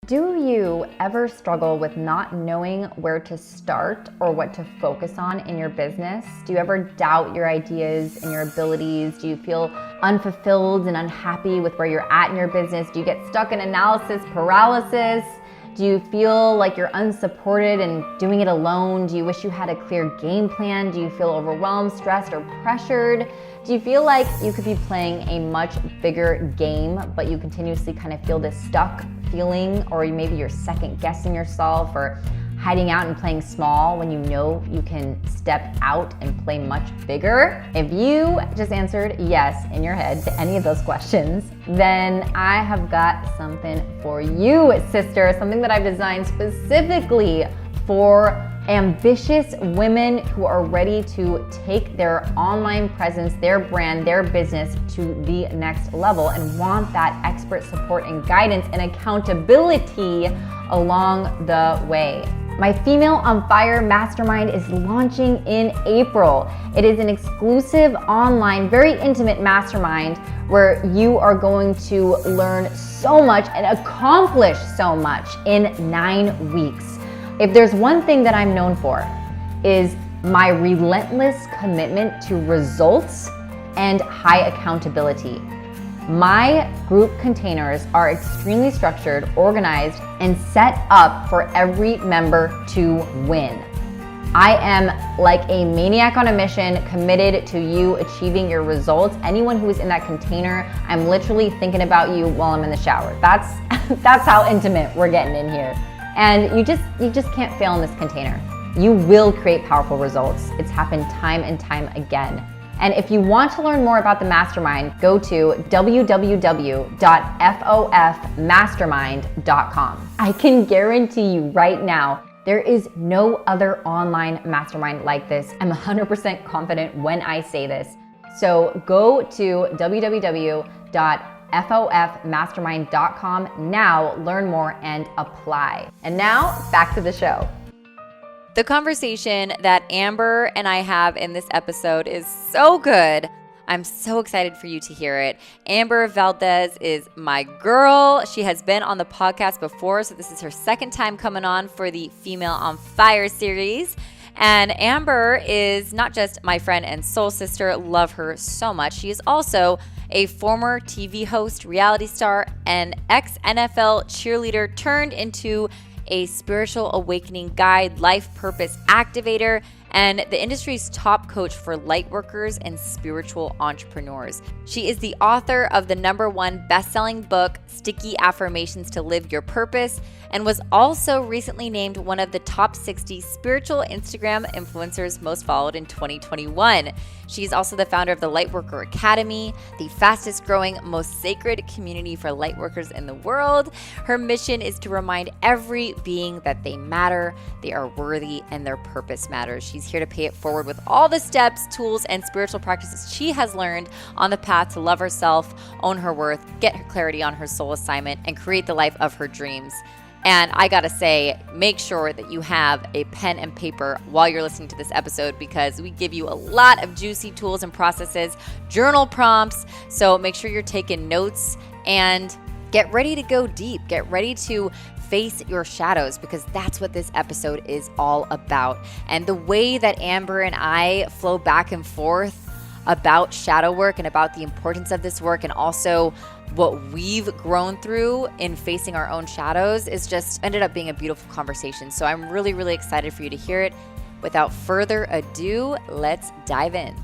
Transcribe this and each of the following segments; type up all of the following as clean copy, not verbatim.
Do you ever struggle with not knowing where to start or what to focus on in your business? Do you ever doubt your ideas and your abilities? Do you feel unfulfilled and unhappy with where you're at in your business? Do you get stuck in analysis paralysis? Do you feel like you're unsupported and doing it alone? Do you wish you had a clear game plan? Do you feel overwhelmed, stressed, or pressured? Do you feel like you could be playing a much bigger game, but you continuously kind of feel this stuck feeling, or maybe you're second guessing yourself or hiding out and playing small when you know you can step out and play much bigger? If you just answered yes in your head to any of those questions, then I have got something for you, sister, something that I've designed specifically for ambitious women who are ready to take their online presence, their brand, their business to the next level and want that expert support and guidance and accountability along the way. My Female on Fire Mastermind is launching in April. It is an exclusive online, very intimate mastermind where you are going to learn so much and accomplish so much in 9 weeks. If there's one thing that I'm known for, is my relentless commitment to results and high accountability. My group containers are extremely structured, organized, and set up for every member to win. I am like a maniac on a mission, committed to you achieving your results. Anyone who is in that container, I'm literally thinking about you while I'm in the shower. That's how intimate we're getting in here. And you just can't fail in this container. You will create powerful results. It's happened time and time again. And if you want to learn more about the mastermind, go to www.FOFmastermind.com. I can guarantee you right now, there is no other online mastermind like this. I'm 100% confident when I say this. So go to www.FOFmastermind.com now, learn more and apply. And now back to the show. The conversation that Amber and I have in this episode is so good. I'm so excited for you to hear it. Amber Valdez is my girl. She has been on the podcast before, so this is her second time coming on for the Female on Fire series. And Amber is not just my friend and soul sister, love her so much. She is also a former TV host, reality star, and ex-NFL cheerleader turned into a spiritual awakening guide, life purpose activator, and the industry's top coach for light workers and spiritual entrepreneurs. She is the author of the #1 best-selling book, Sticky Affirmations to Live Your Purpose, and was also recently named one of the top 60 spiritual Instagram influencers most followed in 2021. She's also the founder of the Lightworker Academy, the fastest growing, most sacred community for lightworkers in the world. Her mission is to remind every being that they matter, they are worthy, and their purpose matters. She's here to pay it forward with all the steps, tools, and spiritual practices she has learned on the path to love herself, own her worth, get her clarity on her soul assignment, and create the life of her dreams. And I gotta say, make sure that you have a pen and paper while you're listening to this episode, because we give you a lot of juicy tools and processes, journal prompts. So make sure you're taking notes and get ready to go deep. Get ready to face your shadows, because that's what this episode is all about. And the way that Amber and I flow back and forth about shadow work and about the importance of this work, and also what we've grown through in facing our own shadows, is just ended up being a beautiful conversation. So I'm really, really excited for you to hear it. Without further ado, let's dive in.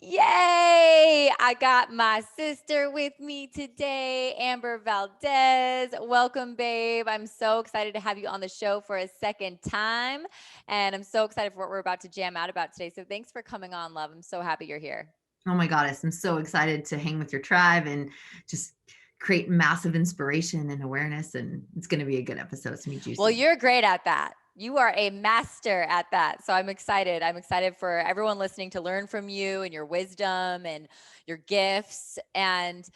Yay! I got my sister with me today, Amber Valdez. Welcome, babe. I'm so excited to have you on the show for a second time. And I'm so excited for what we're about to jam out about today. So thanks for coming on, love. I'm so happy you're here. Oh my goddess, I'm so excited to hang with your tribe and just create massive inspiration and awareness. And it's going to be a good episode. It's going to be juicy. Well, you're great at that. You are a master at that. So I'm excited. I'm excited for everyone listening to learn from you and your wisdom and your gifts. And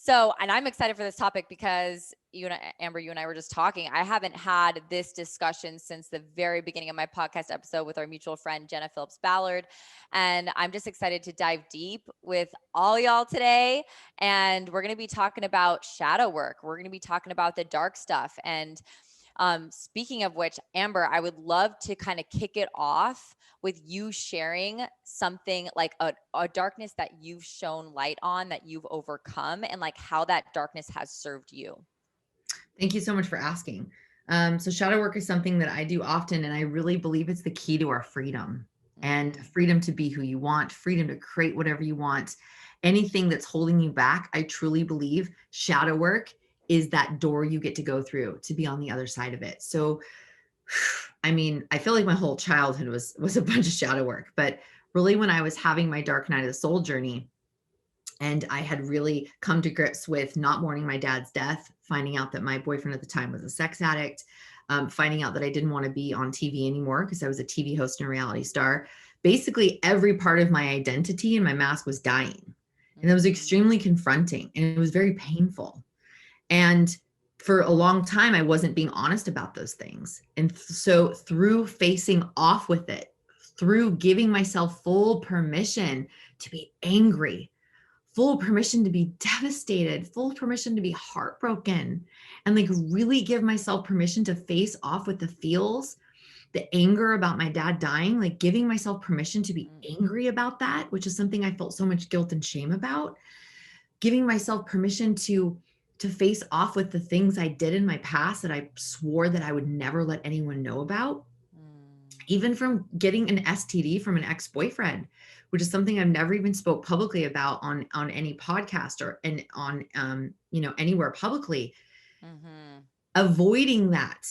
So, and I'm excited for this topic because you and I, Amber, you and I were just talking. I haven't had this discussion since the very beginning of my podcast episode with our mutual friend, Jenna Phillips Ballard. And I'm just excited to dive deep with all y'all today. And we're going to be talking about shadow work. We're going to be talking about the dark stuff. And speaking of which, Amber, I would love to kind of kick it off with you sharing something like a darkness that you've shown light on, that you've overcome, and like how that darkness has served you. Thank you so much for asking. So shadow work is something that I do often, and I really believe it's the key to our freedom and freedom to be who you want, freedom to create whatever you want. Anything that's holding you back, I truly believe shadow work is that door you get to go through to be on the other side of it. So, I mean, I feel like my whole childhood was a bunch of shadow work, but really when I was having my dark night of the soul journey, and I had really come to grips with not mourning my dad's death, finding out that my boyfriend at the time was a sex addict, finding out that I didn't want to be on TV anymore because I was a TV host and a reality star. Basically, every part of my identity and my mask was dying. And that was extremely confronting, and it was very painful. And for a long time, I wasn't being honest about those things. And so through facing off with it, through giving myself full permission to be angry, full permission to be devastated, full permission to be heartbroken, and like really give myself permission to face off with the feels, the anger about my dad dying, like giving myself permission to be angry about that, which is something I felt so much guilt and shame about, giving myself permission to face off with the things I did in my past that I swore that I would never let anyone know about. Even from getting an STD from an ex-boyfriend, which is something I've never even spoke publicly about on any podcast or on anywhere publicly. Avoiding that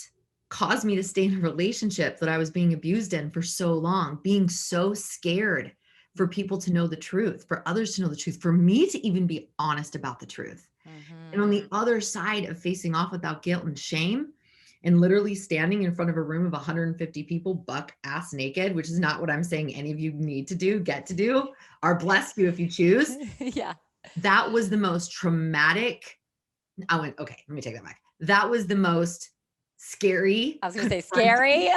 caused me to stay in a relationship that I was being abused in for so long, being so scared for people to know the truth, for others to know the truth, for me to even be honest about the truth. And on the other side of facing off without guilt and shame, and literally standing in front of a room of 150 people, buck ass naked, which is not what I'm saying any of you need to do, get to do, or bless you if you choose. Yeah. That was the most traumatic. Okay, let me take that back. That was the most scary. I was going to say scary,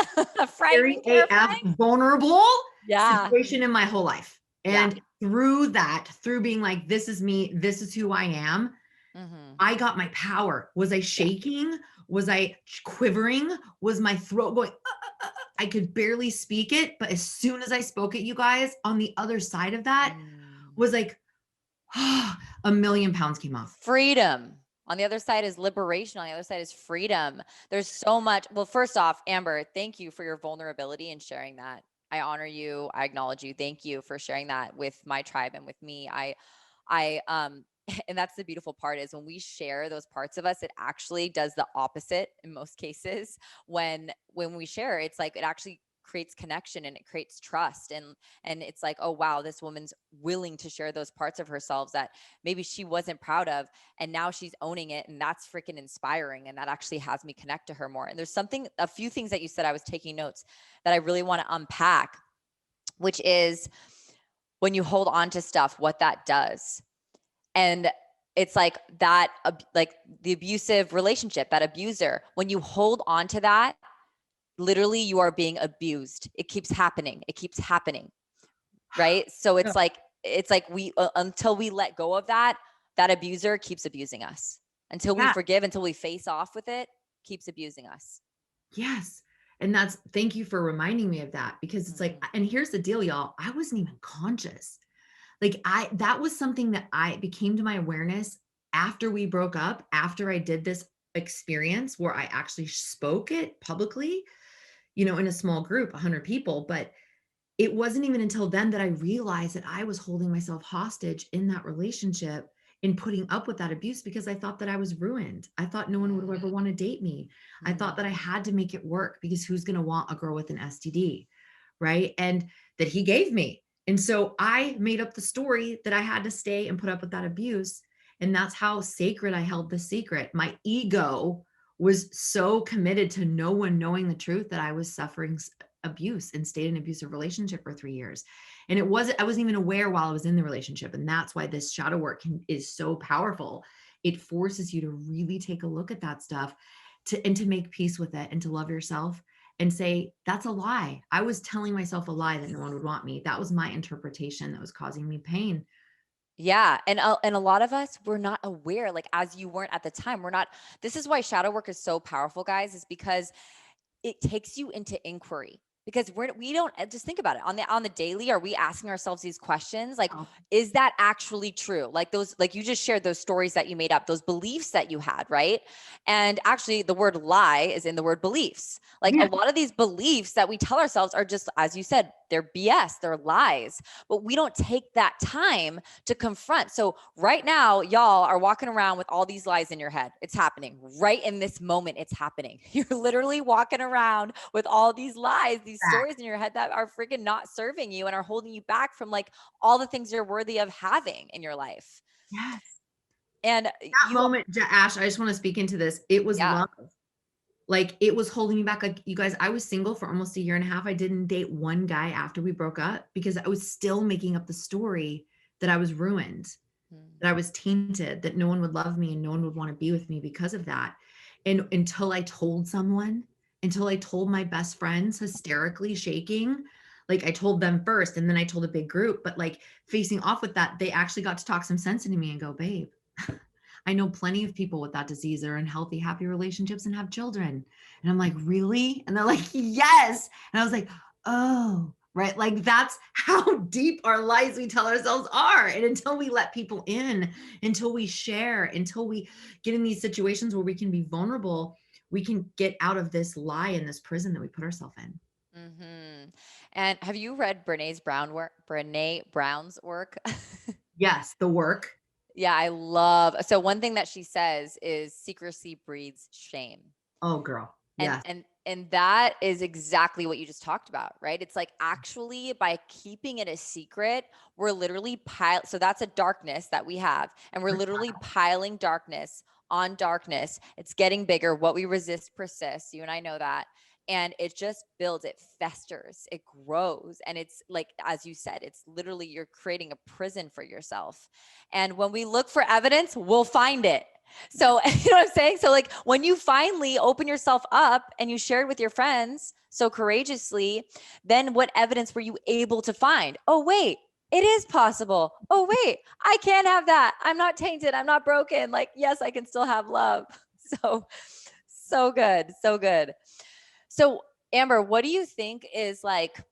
frightening, AF, vulnerable yeah. situation in my whole life. And through that, through being like, this is me, this is who I am, I got my power. Was I shaking? Was I quivering? Was my throat going? I could barely speak it. But as soon as I spoke it, you guys, on the other side of that was like, a million pounds came off. Freedom. On the other side is liberation. On the other side is freedom. There's so much. Well, first off, Amber, thank you for your vulnerability and sharing that. I honor you. I acknowledge you. Thank you for sharing that with my tribe and with me. And that's the beautiful part, is when we share those parts of us, it actually does the opposite in most cases. When we share, it's like it actually creates connection and it creates trust. And it's like, oh, wow, this woman's willing to share those parts of herself that maybe she wasn't proud of. And now she's owning it. And that's freaking inspiring. And that actually has me connect to her more. And there's a few things that you said, I was taking notes, that I really want to unpack, which is when you hold on to stuff, what that does. And it's like that, like the abusive relationship, that abuser, when you hold on to that, literally you are being abused. It keeps happening. It keeps happening. Right. So it's like we, until we let go of that abuser keeps abusing us. Until we forgive, until we face off with it, keeps abusing us. Yes. And thank you for reminding me of that, because it's like, and here's the deal, y'all, I wasn't even conscious. Like that was something that became to my awareness after we broke up, after I did this experience where I actually spoke it publicly, in a small group, 100 people. But it wasn't even until then that I realized that I was holding myself hostage in that relationship, in putting up with that abuse, because I thought that I was ruined. I thought no one would ever want to date me. I thought that I had to make it work, because who's going to want a girl with an STD, right? And that he gave me. And so I made up the story that I had to stay and put up with that abuse. And that's how sacred I held the secret. My ego was so committed to no one knowing the truth that I was suffering abuse and stayed in an abusive relationship for 3 years. And I wasn't even aware while I was in the relationship. And that's why this shadow work is so powerful, it forces you to really take a look at that stuff and to make peace with it and to love yourself and say, that's a lie. I was telling myself a lie that no one would want me. That was my interpretation that was causing me pain. Yeah. And a lot of us, we're not aware, like as you weren't at the time, this is why shadow work is so powerful, guys, is because it takes you into inquiry. Because we don't just think about it on the daily. Are we asking ourselves these questions? Like, Oh, is that actually true? Like like you just shared those stories that you made up, those beliefs that you had, right? And actually the word lie is in the word beliefs. Like a yeah. lot of these beliefs that we tell ourselves are just, as you said, they're BS, they're lies, but we don't take that time to confront. So right now, y'all are walking around with all these lies in your head. It's happening right in this moment. It's happening. You're literally walking around with all these lies, these stories in your head that are freaking not serving you and are holding you back from like all the things you're worthy of having in your life. Yes. And That moment, Ash, I just want to speak into this. It was yeah. love. Like it was holding me back. Like you guys, I was single for almost a year and a half. I didn't date one guy after we broke up because I was still making up the story that I was ruined, that I was tainted, that no one would love me and no one would want to be with me because of that. And until I told someone, until I told my best friends, hysterically shaking, like I told them first and then I told a big group, but like facing off with that, they actually got to talk some sense into me and go, babe, I know plenty of people with that disease that are in healthy, happy relationships and have children. And I'm like, really? And they're like, yes. And I was like, oh, right. Like that's how deep our lies we tell ourselves are. And until we let people in, until we share, until we get in these situations where we can be vulnerable, we can get out of this lie and this prison that we put ourselves in. Mm-hmm. And have you read Brene Brown's work? Yes, the work. Yeah, so one thing that she says is secrecy breeds shame. Oh, girl. And Yes. and that is exactly what you just talked about, right? It's like actually by keeping it a secret, we're literally so that's a darkness that we have, and we're literally piling darkness on darkness. It's getting bigger. What we resist persists. You and I know that. And it just builds, it festers, it grows. And it's like, as you said, it's literally you're creating a prison for yourself. And when we look for evidence, we'll find it. So, you know what I'm saying? So, like, when you finally open yourself up and you share it with your friends so courageously, then what evidence were you able to find? Oh, wait, it is possible. Oh, wait, I can have that. I'm not tainted. I'm not broken. Like, yes, I can still have love. So good. So good. So, Amber, what do you think is like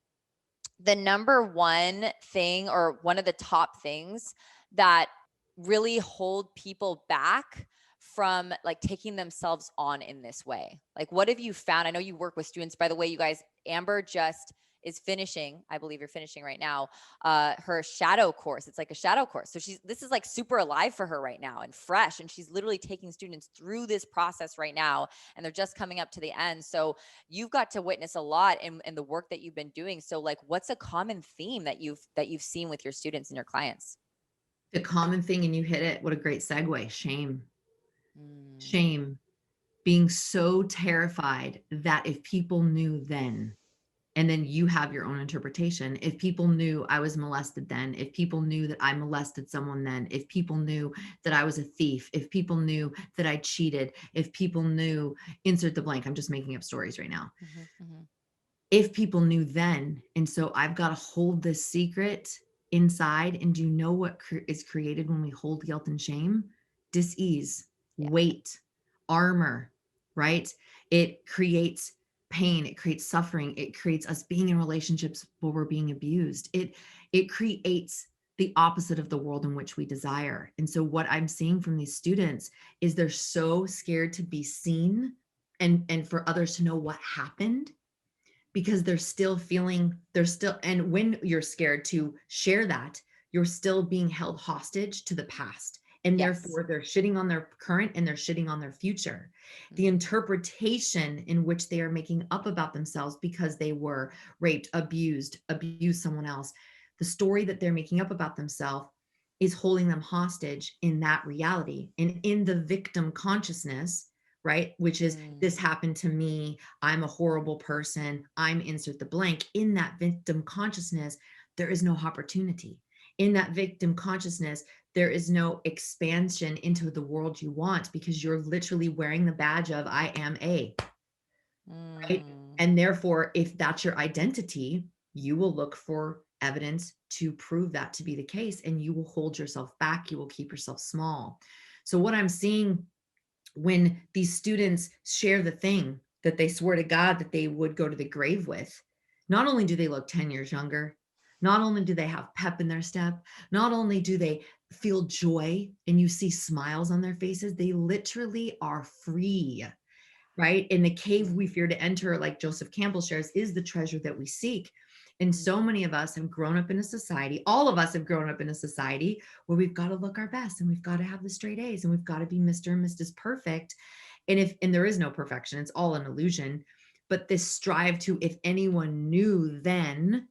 the number one thing or one of the top things that really hold people back from like taking themselves on in this way? Like, what have you found? I know you work with students, by the way, you guys. Amber just is finishing, I believe you're finishing right now, her shadow course. It's like a shadow course. So this is like super alive for her right now and fresh. And she's literally taking students through this process right now. And they're just coming up to the end. So you've got to witness a lot in the work that you've been doing. So like, what's a common theme that you've seen with your students and your clients? The common thing, and you hit it. What a great segue. Shame. Shame. Being so terrified that if people knew then, and then you have your own interpretation, if people knew I was molested then, if people knew that I molested someone then, if people knew that I was a thief, if people knew that I cheated, if people knew, insert the blank, I'm just making up stories right now. If people knew then, and so I've got to hold this secret inside. And do you know what is created when we hold guilt and shame? Dis-ease, weight, armor, right? It creates pain, it creates suffering, it creates us being in relationships where we're being abused. It creates the opposite of the world in which we desire. And so what I'm seeing from these students is they're so scared to be seen and for others to know what happened, because they're still feeling, and when you're scared to share that, you're still being held hostage to the past. And therefore they're shitting on their current and they're shitting on their future. The interpretation in which they are making up about themselves because they were raped, abused someone else, the story that they're making up about themselves is holding them hostage in that reality. And in the victim consciousness, right, which is this happened to me, I'm a horrible person, I'm insert the blank. In that victim consciousness, there is no opportunity. In that victim consciousness, there is no expansion into the world you want, because you're literally wearing the badge of I am a, right? And therefore, if that's your identity, you will look for evidence to prove that to be the case, and you will hold yourself back. You will keep yourself small. So what I'm seeing when these students share the thing that they swore to God that they would go to the grave with, not only do they look 10 years younger, not only do they have pep in their step, not only do they feel joy and you see smiles on their faces, they literally are free, right? In the cave we fear to enter, like Joseph Campbell shares, is the treasure that we seek. And so many of us have grown up in a society, all of us have grown up in a society where we've got to look our best, and we've got to have the straight A's, and we've got to be Mr. and Mrs. Perfect. And there is no perfection, it's all an illusion. But this strive to, if anyone knew, then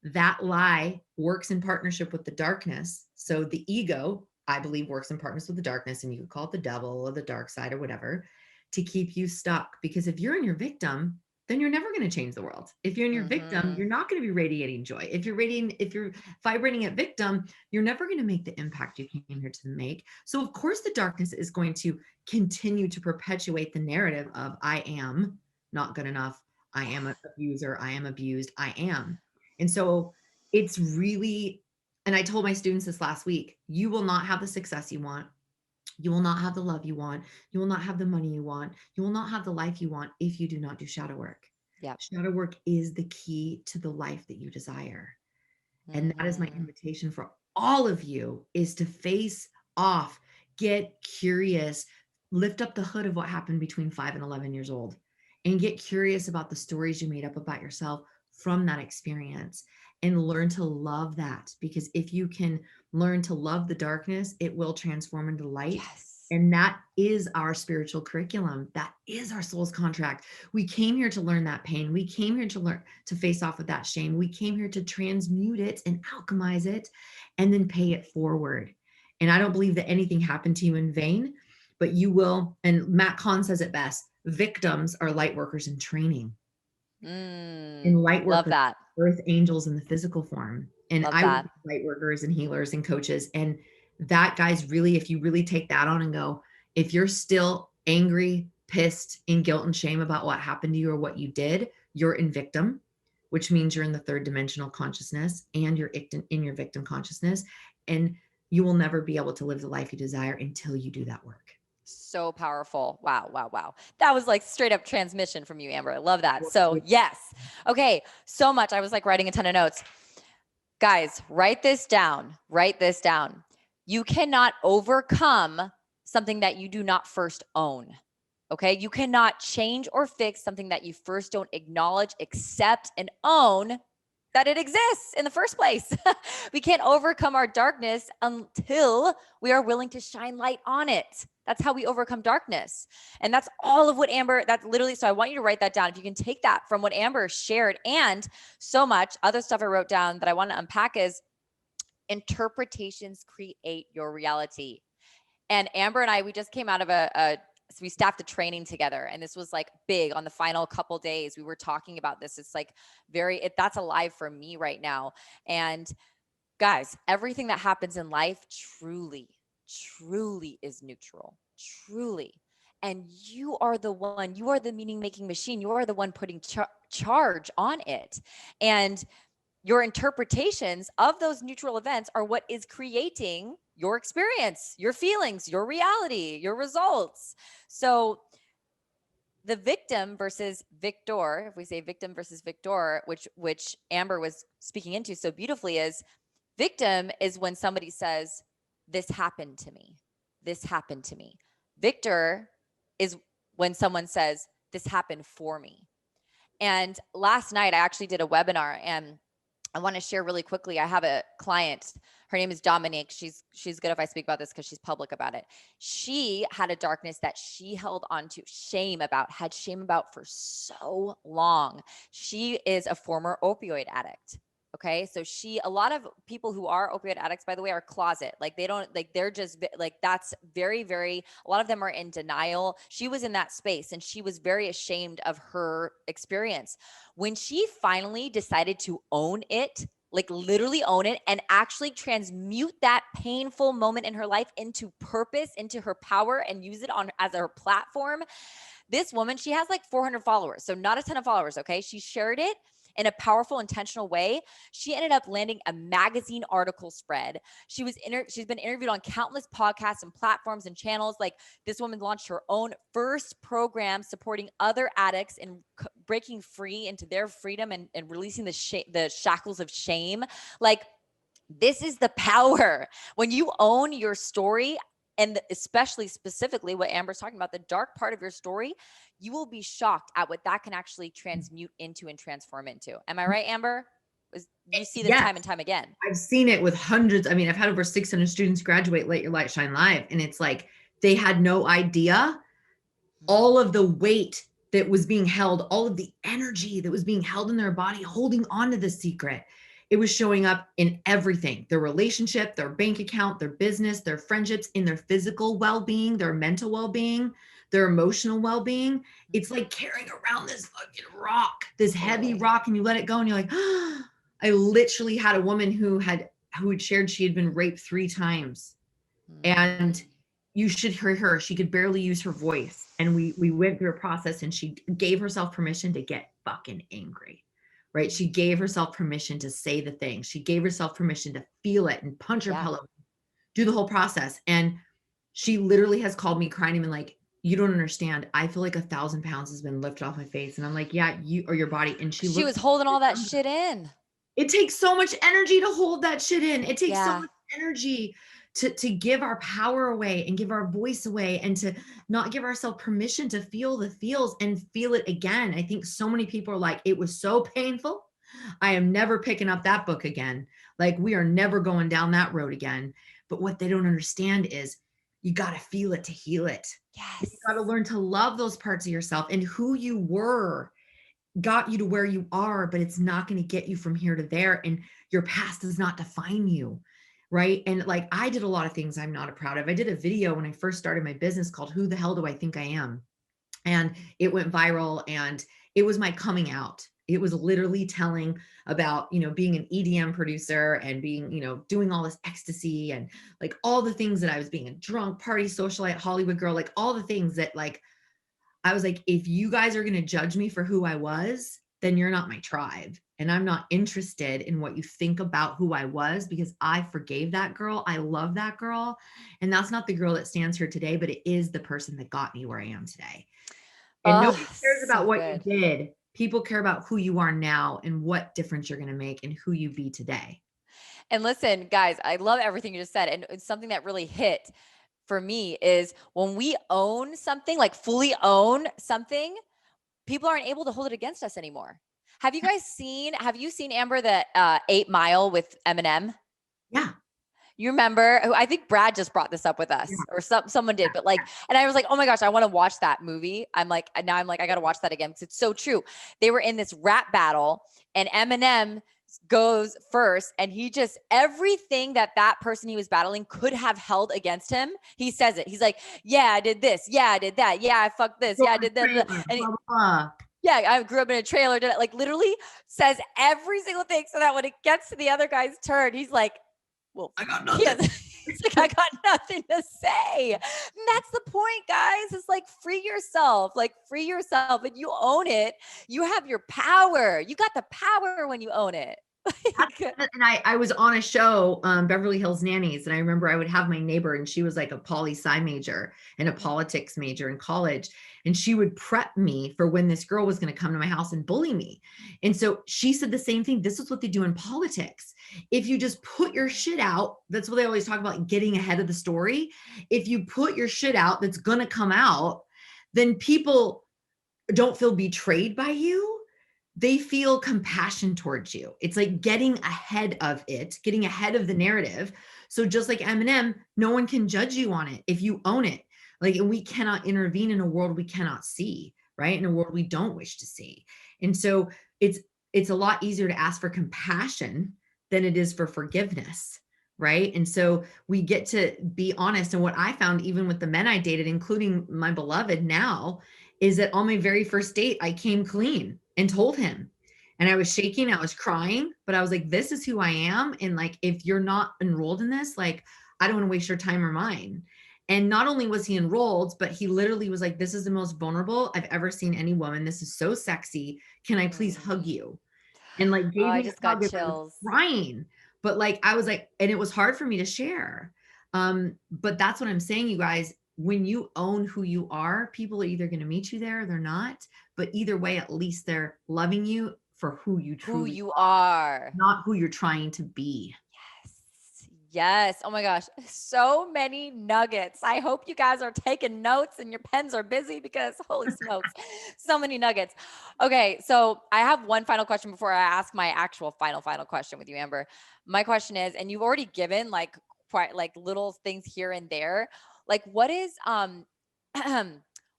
that lie works in partnership with the darkness. So the ego, I believe, works in partnership with the darkness, and you could call it the devil or the dark side or whatever, to keep you stuck. Because if you're in your victim, then you're never going to change the world. If you're in your victim, you're not going to be radiating joy. If you're vibrating at victim, you're never going to make the impact you came here to make. So of course the darkness is going to continue to perpetuate the narrative of I am not good enough, I am an abuser, I am abused, I am. And so it's really, and I told my students this last week, you will not have the success you want. You will not have the love you want. You will not have the money you want. You will not have the life you want if you do not do shadow work. Yeah. Shadow work is the key to the life that you desire. And that is my invitation for all of you, is to face off, get curious, lift up the hood of what happened between 5 and 11 years old, and get curious about the stories you made up about yourself from that experience, and learn to love that. Because if you can learn to love the darkness, it will transform into light. Yes. And that is our spiritual curriculum. That is our soul's contract. We came here to learn that pain. We came here to learn to face off with that shame. We came here to transmute it and alchemize it and then pay it forward. And I don't believe that anything happened to you in vain, but you will. And Matt Kahn says it best: victims are light workers in training. And light Love workers, that. earth angels in the physical form. And Love I work that. with light workers and healers and coaches. And that, guys, really, if you really take that on and go, if you're still angry, pissed, in guilt and shame about what happened to you or what you did, you're in victim, which means you're in the third dimensional consciousness, and you're in your victim consciousness. And you will never be able to live the life you desire until you do that work. So powerful. Wow, wow, wow. That was like straight up transmission from you, Amber. I love that. So yes. Okay. So much. I was like writing a ton of notes. Guys, write this down. Write this down. You cannot overcome something that you do not first own. Okay. You cannot change or fix something that you first don't acknowledge, accept, and own that it exists in the first place. We can't overcome our darkness until we are willing to shine light on it. That's how we overcome darkness. And that's all of what Amber, that's literally, so I want you to write that down. If you can take that from what Amber shared, and so much other stuff I wrote down that I want to unpack is interpretations create your reality. And Amber and I, we just came out of so we staffed a training together, and this was like big on the final couple days. We were talking about this. It's like that's alive for me right now. And guys, everything that happens in life truly is neutral, truly. And you are the one, you are the meaning making machine. You are the one putting charge on it. And your interpretations of those neutral events are what is creating your experience, your feelings, your reality, your results. So the victim versus victor, if we say victim versus victor, which Amber was speaking into so beautifully, is victim is when somebody says, this happened to me. This happened to me. Victor is when someone says, this happened for me. And last night I actually did a webinar, and I want to share really quickly. I have a client. Her name is Dominique. She's good if I speak about this because she's public about it. She had a darkness that she held on to, had shame about for so long. She is a former opioid addict. Okay. So a lot of people who are opioid addicts, by the way, are closet. Like they're just like, that's very, very, a lot of them are in denial. She was in that space, and she was very ashamed of her experience. When she finally decided to own it, like literally own it and actually transmute that painful moment in her life into purpose, into her power, and use it on as her platform. This woman, she has like 400 followers, so not a ton of followers, okay? She shared it in a powerful, intentional way. She ended up landing a magazine article spread. She's been interviewed on countless podcasts and platforms and channels. Like, this woman launched her own first program supporting other addicts in breaking free into their freedom and releasing the shackles of shame. Like, this is the power. When you own your story, and especially specifically what Amber's talking about, the dark part of your story, you will be shocked at what that can actually transmute into and transform into. Am I right, Amber? You see this time and time again. I've seen it with hundreds. I mean, I've had over 600 students graduate Let Your Light Shine Live. And it's like, they had no idea all of the weight that was being held, all of the energy that was being held in their body, holding on to the secret. It was showing up in everything, their relationship, their bank account, their business, their friendships, in their physical well-being, their mental well-being, their emotional well-being. It's like carrying around this fucking rock, this heavy rock, and you let it go and you're like, oh. I literally had a woman who had shared she had been raped 3 times. And you should hear her. She could barely use her voice. And we went through a process, and she gave herself permission to get fucking angry. Right? She gave herself permission to say the thing. She gave herself permission to feel it and punch her pillow, do the whole process. And she literally has called me crying and been like, you don't understand. I feel like 1,000 pounds has been lifted off my face. And I'm like, yeah, you or your body. And she was holding all that shit in. It takes so much energy to hold that shit in. It takes so much energy to give our power away and give our voice away, and to not give ourselves permission to feel the feels and feel it again. I think so many people are like, it was so painful. I am never picking up that book again. Like, we are never going down that road again. But what they don't understand is you got to feel it to heal it. Yes. You got to learn to love those parts of yourself, and who you were got you to where you are, but it's not going to get you from here to there. And your past does not define you. Right. And like, I did a lot of things I'm not proud of. I did a video when I first started my business called Who the Hell Do I Think I Am? And it went viral, and it was my coming out. It was literally telling about, being an EDM producer and being, doing all this ecstasy and like all the things that I was, being a drunk party socialite, Hollywood girl, like all the things that, like, I was like, if you guys are going to judge me for who I was, then you're not my tribe. And I'm not interested in what you think about who I was, because I forgave that girl. I love that girl. And that's not the girl that stands here today, but it is the person that got me where I am today. And nobody cares about what you did. People care about who you are now and what difference you're going to make and who you be today. And listen, guys, I love everything you just said. And it's something that really hit for me is when we own something, like fully own something, people aren't able to hold it against us anymore. Have you seen Amber, the 8 Mile with Eminem? Yeah. You remember? I think Brad just brought this up with us, or someone did, but like, and I was like, oh my gosh, I want to watch that movie. I'm like, I got to watch that again, because it's so true. They were in this rap battle, and Eminem goes first, and he just, everything that person he was battling could have held against him, he says it. He's like, yeah, I did this. Yeah, I did that. Yeah, I fucked this. Yeah, I did that. And yeah, I grew up in a trailer. Did it, like, literally says every single thing, so that when it gets to the other guy's turn, he's like, well, I got nothing. It's like, I got nothing to say. And that's the point, guys. It's like, free yourself, and you own it. You have your power. You got the power when you own it. And I was on a show, Beverly Hills Nannies, and I remember I would have my neighbor, and she was like a poli-sci major and a politics major in college. And she would prep me for when this girl was going to come to my house and bully me. And so she said the same thing. This is what they do in politics. If you just put your shit out, that's what they always talk about, getting ahead of the story. If you put your shit out that's going to come out, then people don't feel betrayed by you. They feel compassion towards you. It's like getting ahead of it, getting ahead of the narrative. So just like Eminem, no one can judge you on it if you own it. Like, and we cannot intervene in a world we cannot see, right? In a world we don't wish to see. And so it's a lot easier to ask for compassion than it is for forgiveness, right? And so we get to be honest. And what I found, even with the men I dated, including my beloved now, is that on my very first date, I came clean and told him. And I was shaking, I was crying, but I was like, this is who I am. And like, if you're not enrolled in this, like, I don't want to waste your time or mine. And not only was he enrolled, but he literally was like, this is the most vulnerable I've ever seen any woman. This is so sexy. Can I please hug you? And like Oh, gave I me just a hug got and I was chills. crying. But like, I was like, and it was hard for me to share. But that's what I'm saying, you guys. When you own who you are, people are either going to meet you there or they're not. But either way, at least they're loving you for who you Who truly you are, are. not who you're trying to be. Yes. Oh my gosh. So many nuggets. I hope you guys are taking notes and your pens are busy because holy smokes, so many nuggets. Okay. So I have one final question before I ask my actual final question with you, Amber. My question is, and you've already given like quite like little things here and there. Like what is,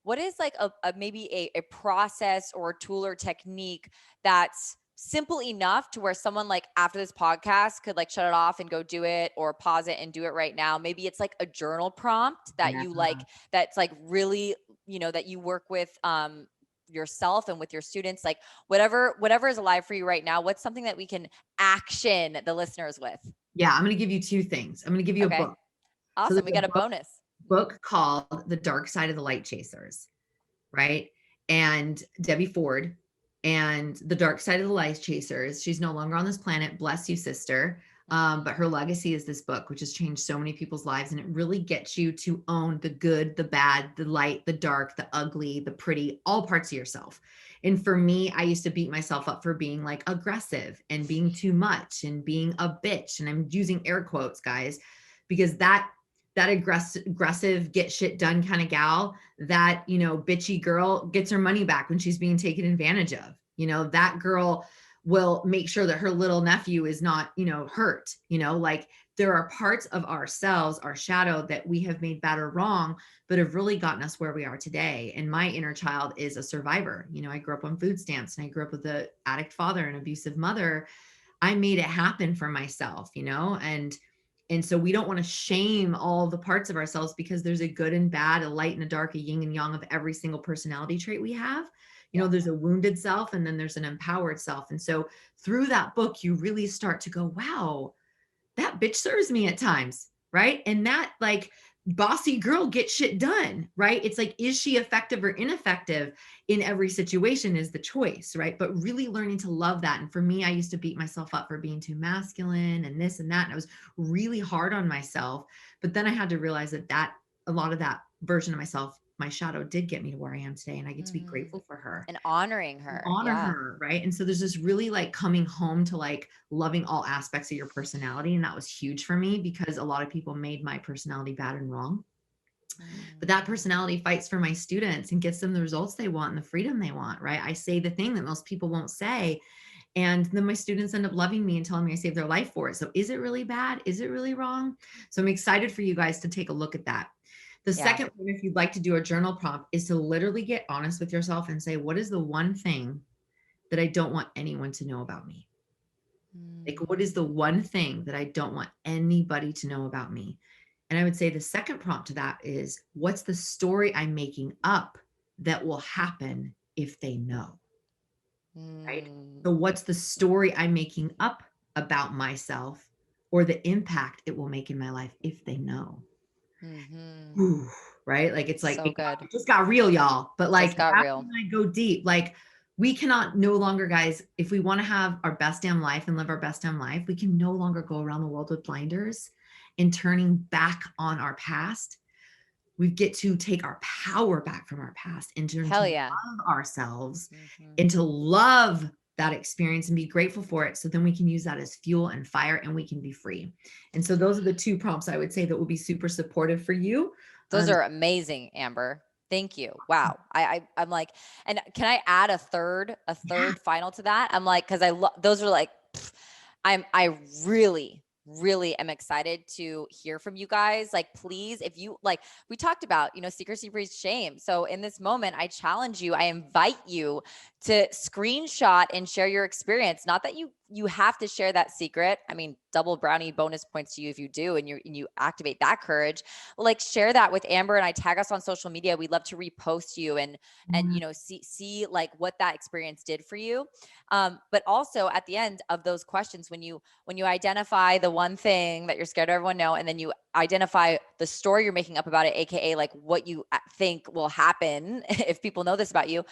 what is like a maybe a process or a tool or technique that's simple enough to where someone like after this podcast could like shut it off and go do it or pause it and do it right now. Maybe it's like a journal prompt that Yeah. you like, that's like really, that you work with yourself and with your students, like whatever is alive for you right now. What's something that we can action the listeners with? Yeah. I'm going to give you two things. I'm going to give you a Okay. book. So Awesome. there's We a got a bonus. book called The Dark Side of the Light Chasers, right? And Debbie Ford, and The Dark Side of the Light Chasers. She's no longer on this planet. Bless you, sister. But her legacy is this book, which has changed so many people's lives. And it really gets you to own the good, the bad, the light, the dark, the ugly, the pretty, all parts of yourself. And for me, I used to beat myself up for being like aggressive and being too much and being a bitch. And I'm using air quotes, guys, because that aggressive get shit done kind of gal, that bitchy girl gets her money back when she's being taken advantage of. That girl will make sure that her little nephew is not hurt. Like, there are parts of ourselves, our shadow, that we have made bad or wrong, but have really gotten us where we are today. And my inner child is a survivor. I grew up on food stamps, and I grew up with an addict father and abusive mother. I made it happen for myself, and so we don't want to shame all the parts of ourselves, because there's a good and bad, a light and a dark, a yin and yang of every single personality trait we have. There's a wounded self, and then there's an empowered self. And so through that book, you really start to go, wow, that bitch serves me at times, right? And that like bossy girl gets shit done, right? It's like, is she effective or ineffective in every situation is the choice, right? But really learning to love that. And for me, I used to beat myself up for being too masculine and this and that. And I was really hard on myself. But then I had to realize that a lot of that version of myself, my shadow, did get me to where I am today. And I get to be grateful for her. And honoring her. Honor Yeah. her, right? And so there's this really like coming home to like loving all aspects of your personality. And that was huge for me, because a lot of people made my personality bad and wrong. But that personality fights for my students and gets them the results they want and the freedom they want, right? I say the thing that most people won't say. And then my students end up loving me and telling me I saved their life for it. So is it really bad? Is it really wrong? So I'm excited for you guys to take a look at that. The second one, if you'd like to do a journal prompt, is to literally get honest with yourself and say, what is the one thing that I don't want anyone to know about me? Like, what is the one thing that I don't want anybody to know about me? And I would say the second prompt to that is, what's the story I'm making up that will happen if they know? Right? So what's the story I'm making up about myself, or the impact it will make in my life if they know? Ooh, right? Like, it's like, So it good. just got real, y'all. But like, Just got that's real. when I go deep. Like, we cannot no longer, guys, if we want to have our best damn life and live our best damn life, we can no longer go around the world with blinders and turning back on our past. We get to take our power back from our past and to Hell yeah. love ourselves and to love that experience and be grateful for it. So then we can use that as fuel and fire, and we can be free. And so those are the two prompts I would say that will be super supportive for you. Those are amazing, Amber. Thank you. Wow. I'm like, and can I add a third final to that? I'm like, cause those are like, I really am excited to hear from you guys. Like, please, if you like, we talked about, secrecy breeds shame. So in this moment, I challenge you, I invite you to screenshot and share your experience. Not that you have to share that secret. I mean, double brownie bonus points to you if you do, and you activate that courage. Like, share that with Amber and I, tag us on social media. We'd love to repost you and see like what that experience did for you. But also at the end of those questions, when you identify the one thing that you're scared of everyone know, and then you identify the story you're making up about it, AKA like what you think will happen if people know this about you.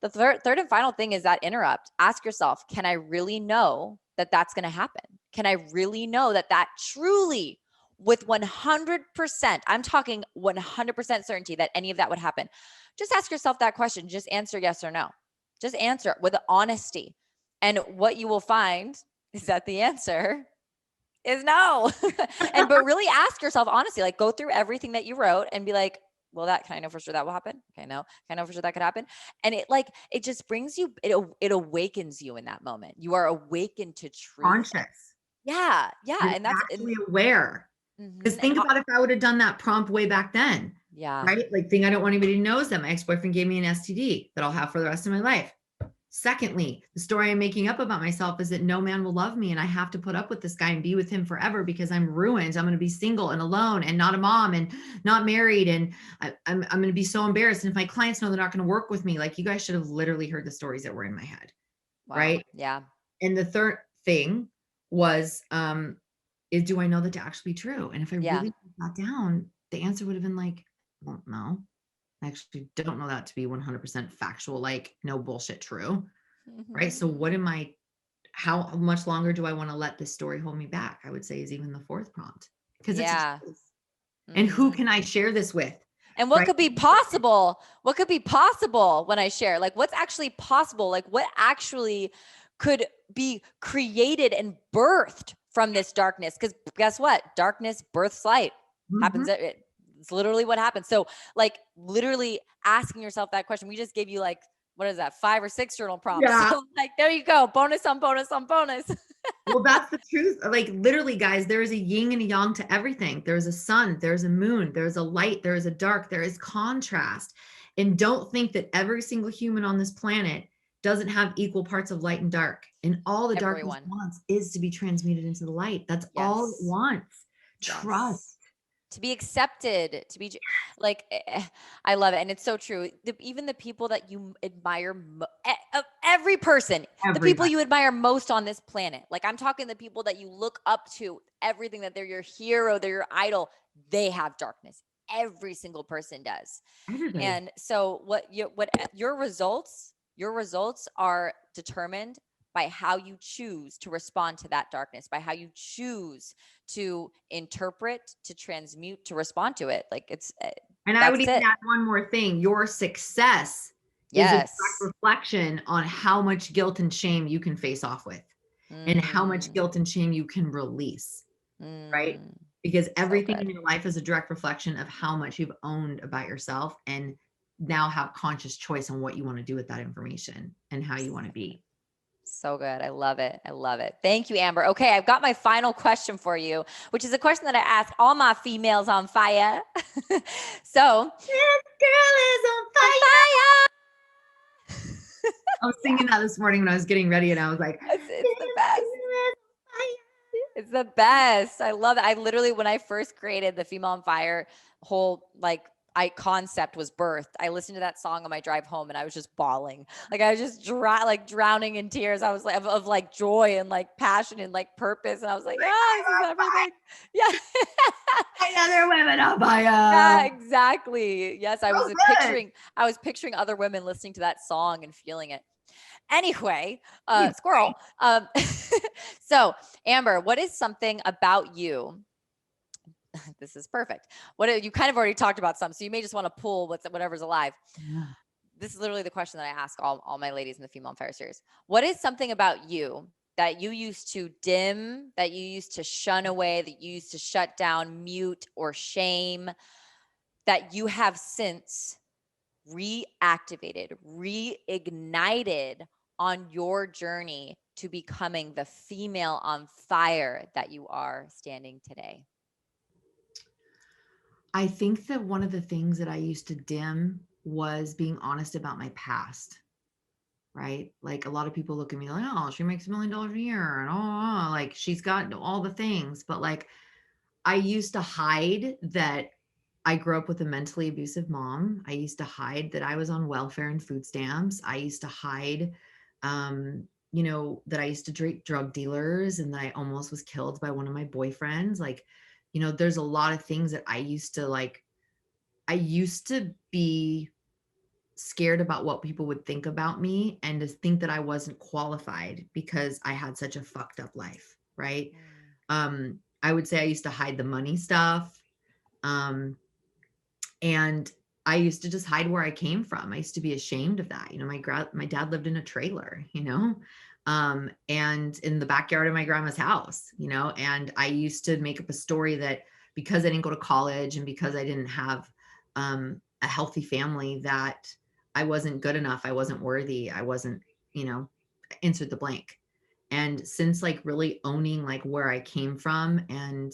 The third and final thing is that interrupt. Ask yourself, can I really know that that's going to happen? Can I really know that truly, with 100%, I'm talking 100% certainty that any of that would happen? Just ask yourself that question. Just answer yes or no. Just answer it with honesty. And what you will find is that the answer is no. But really ask yourself honestly, like, go through everything that you wrote and be like, well, can I know for sure that will happen? Okay, no. Can I know for sure that could happen? And it just brings you, it awakens you in that moment. You are awakened to truth. Conscious. Yeah. You're And that's actually aware. Because think about if I would have done that prompt way back then. Yeah. Right? Like, I don't want anybody to know that my ex-boyfriend gave me an STD that I'll have for the rest of my life. Secondly, the story I'm making up about myself is that no man will love me and I have to put up with this guy and be with him forever because I'm ruined. I'm going to be single and alone and not a mom and not married. And I'm going to be so embarrassed. And if my clients know they're not going to work with me, like, you guys should have literally heard the stories that were in my head. Wow. Right? Yeah. And the third thing was, is, do I know that to actually be true? And if I really put that down, the answer would have been like, well, no. I actually don't know that to be 100% factual, like, no bullshit true. Right. So how much longer do I want to let this story hold me back? I would say is even the fourth prompt, because it's a choice. And who can I share this with? And what could be possible? What could be possible when I share? Like, what's actually possible? Like, what actually could be created and birthed from this darkness? Because guess what? Darkness births light. Happens. It's literally what happens. So, like, literally asking yourself that question. We just gave you, like, what is that, 5 or 6 journal prompts? Yeah. So, like, there you go. Bonus on bonus on bonus. Well, that's the truth. Like, literally, guys, there is a yin and a yang to everything. There's a sun, there's a moon, there's a light, there is a dark, there is contrast. And don't think that every single human on this planet doesn't have equal parts of light and dark. And all the darkness wants is to be transmuted into the light. That's all it wants. Trust. To be accepted, to be like, I love it. And it's so true. Even the people that you admire, every person, the people you admire most on this planet, like, I'm talking the people that you look up to, everything, that they're your hero, they're your idol, they have darkness. Every single person does. Everybody. And so what your results are determined by how you choose to respond to that darkness, by how you choose to interpret, to transmute, to respond to it. Like, it's, and I would even add one more thing. Your success is a direct reflection on how much guilt and shame you can face off with, and how much guilt and shame you can release, right? Because everything in your life is a direct reflection of how much you've owned about yourself, and now have conscious choice on what you want to do with that information and how you want to be. So good. I love it. I love it. Thank you, Amber. Okay, I've got my final question for you, which is a question that I ask all my females on fire. So, this girl is on fire. I was singing that this morning when I was getting ready, and I was like, it's the best. It's the best. I love it. I literally, when I first created the Female on Fire whole, like, concept was birthed, I listened to that song on my drive home and I was just bawling. Like, I was just drowning in tears. I was like, of like joy and like passion and like purpose. And I was like, this is everything. Yeah. Other women on fire. Yeah, exactly. Yes. I was picturing other women listening to that song and feeling it. Anyway, squirrel. So, Amber, what is something about you? This is perfect. You kind of already talked about some, so you may just want to pull whatever's alive. Yeah. This is literally the question that I ask all my ladies in the Female on Fire series. What is something about you that you used to dim, that you used to shun away, that you used to shut down, mute, or shame, that you have since reactivated, reignited on your journey to becoming the female on fire that you are standing today? I think that one of the things that I used to dim was being honest about my past. right? Like a lot of people look at me like, oh, she makes $1 million a year and like she's got all the things. But like I used to hide that I grew up with a mentally abusive mom. I used to hide that I was on welfare and food stamps. I used to hide, that I used to date drug dealers and that I almost was killed by one of my boyfriends. Like, there's a lot of things that I used to be scared about what people would think about me and to think that I wasn't qualified because I had such a fucked up life, right? I would say I used to hide the money stuff. And I used to just hide where I came from. I used to be ashamed of that. My dad lived in a trailer, and in the backyard of my grandma's house, and I used to make up a story that because I didn't go to college and because I didn't have a healthy family, that I wasn't good enough. I wasn't worthy. I wasn't, insert the blank. And since like really owning like where I came from and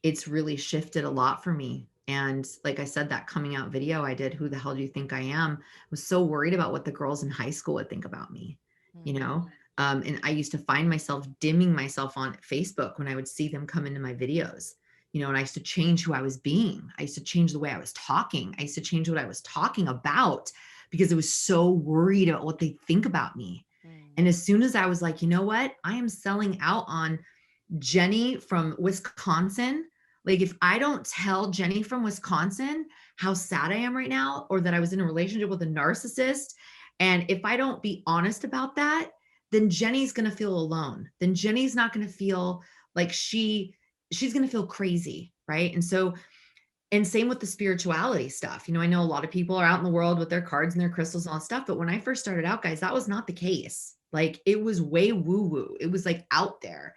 it's really shifted a lot for me. And like I said, that coming out video I did, Who the Hell Do You Think I Am? Was so worried about what the girls in high school would think about me, and I used to find myself dimming myself on Facebook when I would see them come into my videos, and I used to change who I was being. I used to change the way I was talking. I used to change what I was talking about because I was so worried about what they think about me. And as soon as I was like, you know what, I am selling out on Jenny from Wisconsin. Like if I don't tell Jenny from Wisconsin how sad I am right now, or that I was in a relationship with a narcissist, and if I don't be honest about that, then Jenny's going to feel alone. Then Jenny's not going to feel like she's going to feel crazy, right? And same with the spirituality stuff. I know a lot of people are out in the world with their cards and their crystals and all that stuff, but when I first started out, guys, that was not the case. Like it was way woo-woo. It was like out there.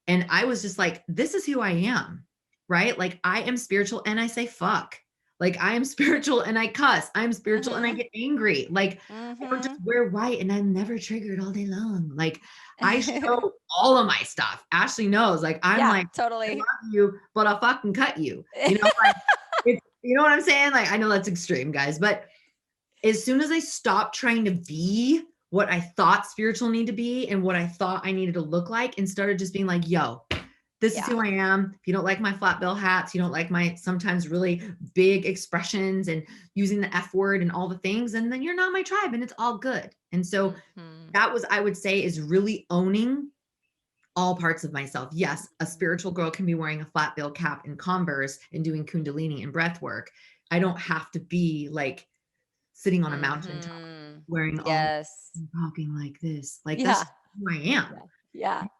And I was just like, this is who I am, right? Like I am spiritual and I say fuck. Like I am spiritual and I cuss. I'm spiritual and I get angry. Like I don't just wear white and I'm never triggered all day long. Like I show all of my stuff. Ashley knows, like I'm like, totally. I love you, but I'll fucking cut you. Like you know what I'm saying? Like I know that's extreme, guys, but as soon as I stopped trying to be what I thought spiritual needed to be and what I thought I needed to look like, and started just being like, yo, this is who I am. If you don't like my flat bill hats, you don't like my sometimes really big expressions and using the F word and all the things, and then you're not my tribe and it's all good. And so that was, I would say, is really owning all parts of myself. Yes, a spiritual girl can be wearing a flat bill cap and Converse and doing Kundalini and breath work. I don't have to be like sitting on a mountaintop wearing all talking like this. Like that's who I am.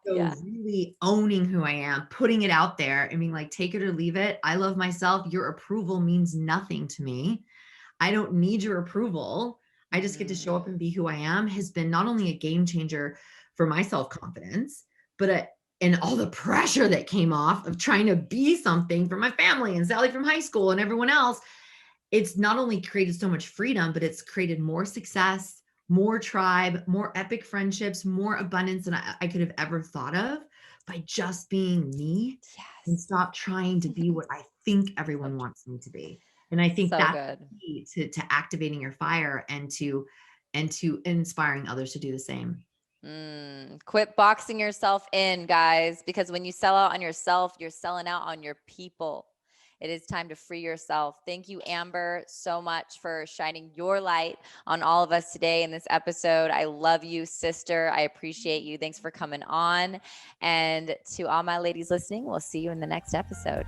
So really owning who I am, putting it out there and being like, take it or leave it. I love myself. Your approval means nothing to me. I don't need your approval. I just get to show up and be who I am, has been not only a game changer for my self-confidence, but and all the pressure that came off of trying to be something for my family and Sally from high school and everyone else. It's not only created so much freedom, but it's created more success, more tribe, more epic friendships, more abundance than I could have ever thought of by just being me and stop trying to be what I think everyone wants me to be. And I think that's key to activating your fire and to inspiring others to do the same. Quit boxing yourself in, guys, because when you sell out on yourself, you're selling out on your people. It is time to free yourself. Thank you, Amber, so much for shining your light on all of us today in this episode. I love you, sister. I appreciate you. Thanks for coming on. And to all my ladies listening, we'll see you in the next episode.